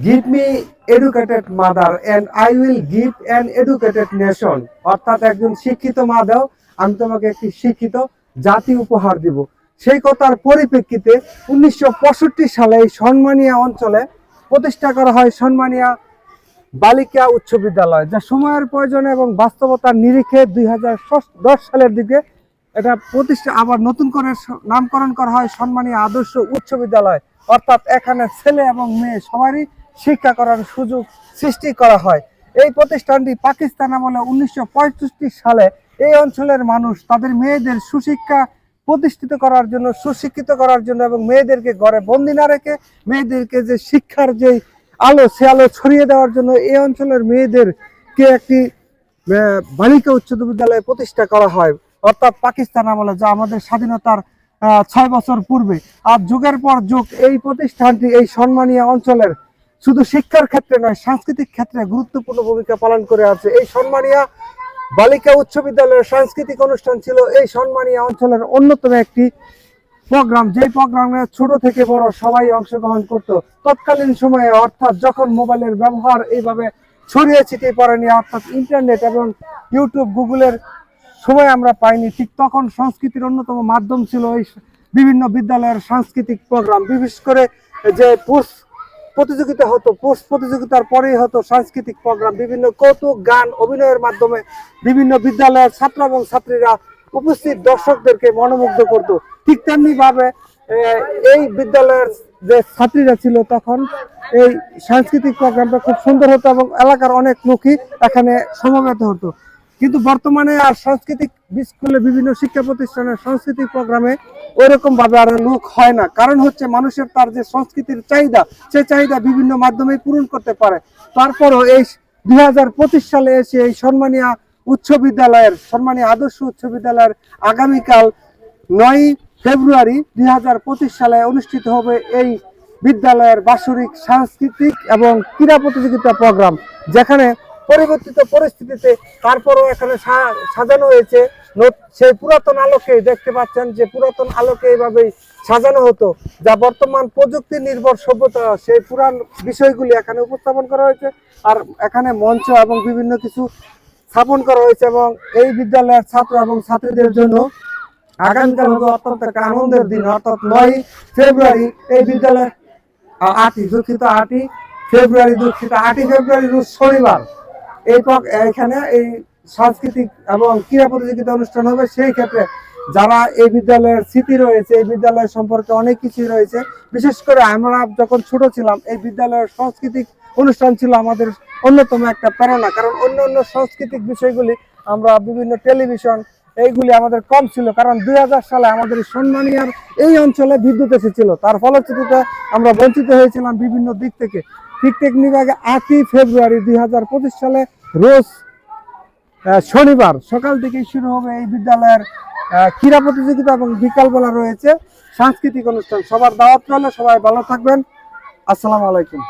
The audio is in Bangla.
Give me educated mother and I will give an educated nation. অর্থাৎ একজন শিক্ষিত মা দাও, আমি তোমাকে একটি শিক্ষিত জাতি উপহার দিব। সেই কথার পরিপ্রেক্ষিতে 1965 সালে এই সন্মানিয়া অঞ্চলে প্রতিষ্ঠা করা হয় সন্মানিয়া বালিকা উচ্চ বিদ্যালয়, যা সময়ের প্রয়োজনে এবং বাস্তবতার নিরিখে 2010 সালের দিকে এটা প্রতিষ্ঠা আবার নতুন করে নামকরণ করা হয় সন্মানীয় আদর্শ উচ্চ বিদ্যালয়। অর্থাৎ এখানে ছেলে এবং মেয়ে সবারই শিক্ষা করার সুযোগ সৃষ্টি করা হয়। এই প্রতিষ্ঠানটি পাকিস্তান আমলে 1965 সালে এই অঞ্চলের মানুষ তাদের মেয়েদের সুশিক্ষা প্রতিষ্ঠিত করার জন্য, সুশিক্ষিত করার জন্য এবং মেয়েদেরকে ঘরে বন্দি না রেখে মেয়েদেরকে যে শিক্ষার যে আলো, সে আলো ছড়িয়ে দেওয়ার জন্য এই অঞ্চলের মেয়েদেরকে একটি বালিকা উচ্চ বিদ্যালয় প্রতিষ্ঠা করা হয়। অর্থাৎ পাকিস্তান আমলে, যা আমাদের স্বাধীনতার 6 বছর পূর্বে। আর যুগের পর যুগ এই প্রতিষ্ঠানটি এই সন্মানীয় অঞ্চলের শুধু শিক্ষার ক্ষেত্রে নয়, সাংস্কৃতিক ক্ষেত্রে গুরুত্বপূর্ণ ভূমিকা পালন করে আছে। এই সন্মানীয় বালিকা উচ্চ বিদ্যালয়ের সাংস্কৃতিক অনুষ্ঠান ছিল এই সন্মানীয় অঞ্চলের অন্যতম একটি প্রোগ্রাম, যে প্রোগ্রামে ছোট থেকে বড় সবাই অংশগ্রহণ করত। তৎকালীন সময়ে, অর্থাৎ যখন মোবাইলের ব্যবহার এইভাবে ছড়িয়ে ছিটিয়ে পড়েনি, অর্থাৎ ইন্টারনেট এবং ইউটিউব, গুগলের সময় আমরা পাইনি, ঠিক তখন সংস্কৃতির অন্যতম মাধ্যম ছিল এই বিভিন্ন বিদ্যালয়ের সাংস্কৃতিক প্রোগ্রাম। বিশেষ করে যে প্রতিযোগিতা হতো, প্রতিযোগিতার পরেই হতো সাংস্কৃতিক প্রোগ্রাম। বিভিন্ন কৌতুক, গান, অভিনয়ের মাধ্যমে বিভিন্ন বিদ্যালয়ের ছাত্র এবং ছাত্রীরা উপস্থিত দর্শকদেরকে মনোমুগ্ধ করত। ঠিক তেমনি ভাবে এই বিদ্যালয়ের যে ছাত্রীরা ছিল তখন এই সাংস্কৃতিক প্রোগ্রামটা খুব সুন্দর হতো এবং এলাকার অনেক লোকই এখানে সমবেত হতো। কিন্তু বর্তমানে আর সাংস্কৃতিক স্কুলে, বিভিন্ন শিক্ষা প্রতিষ্ঠানের সাংস্কৃতিক প্রোগ্রামে ওইরকম ভাবে আর লোক হয় না। কারণ হচ্ছে মানুষের তার যে সংস্কৃতির চাহিদা, সেই চাহিদা বিভিন্ন মাধ্যমে পূরণ করতে পারে। তারপরও এই 2025 সালে এসে এই সন্মানীয় উচ্চ বিদ্যালয়ের, সন্মানীয় আদর্শ উচ্চ বিদ্যালয়ের আগামীকাল 9 ফেব্রুয়ারি 2025 সালে অনুষ্ঠিত হবে এই বিদ্যালয়ের বাৎসরিক সাংস্কৃতিক এবং ক্রীড়া প্রতিযোগিতা প্রোগ্রাম, যেখানে পরিবর্তিত পরিস্থিতিতে তারপরও এখানে সাজানো হয়েছে সেই পুরাতন আলোকে। দেখতে পাচ্ছেন যে পুরাতন আলোকে এইভাবেই সাজানো হতো, যা বর্তমান প্রযুক্তি নির্ভর সভ্যতা, সেই পুরান বিষয়গুলি এখানে উপস্থাপন করা হয়েছে। আর এখানে মঞ্চ এবং বিভিন্ন কিছু স্থাপন করা হয়েছে এবং এই বিদ্যালয়ের ছাত্র এবং ছাত্রীদের জন্য আগামীকাল হবে অত্যন্ত একটা আনন্দের দিন। অর্থাৎ 9 ফেব্রুয়ারি এই বিদ্যালয় 8ই ফেব্রুয়ারি রোজ শনিবার এখানে এই সাংস্কৃতিক এবং ক্রীড়া প্রতিযোগিতা অনুষ্ঠান হবে। সেই ক্ষেত্রে যারা এই বিদ্যালয়ের স্মৃতি রয়েছে, এই বিদ্যালয় সম্পর্কে অনেক কিছুই রয়েছে। বিশেষ করে আমরা যখন ছোট ছিলাম, এই বিদ্যালয়ের সাংস্কৃতিক অনুষ্ঠান ছিল আমাদের অন্যতম একটা প্রেরণা। কারণ অন্য সাংস্কৃতিক বিষয়গুলি আমরা বিভিন্ন টেলিভিশন এইগুলি আমাদের কম ছিল। কারণ 2000 সালে আমাদের সন্মানিয়ার এই অঞ্চলে বিদ্যুৎ এসেছিল, তার ফলশ্রুতিতে আমরা বঞ্চিত হয়েছিলাম বিভিন্ন দিক থেকে। ঠিক তেমনিভাবে 8ই ফেব্রুয়ারি 2025 সালে রোজ শনিবার সকাল থেকেই শুরু হবে এই বিদ্যালয়ের ক্রীড়া প্রতিযোগিতা এবং বিকালবেলা রয়েছে সাংস্কৃতিক অনুষ্ঠান। সবার দাওয়াত রইল, সবাই ভালো থাকবেন। আসসালামু আলাইকুম।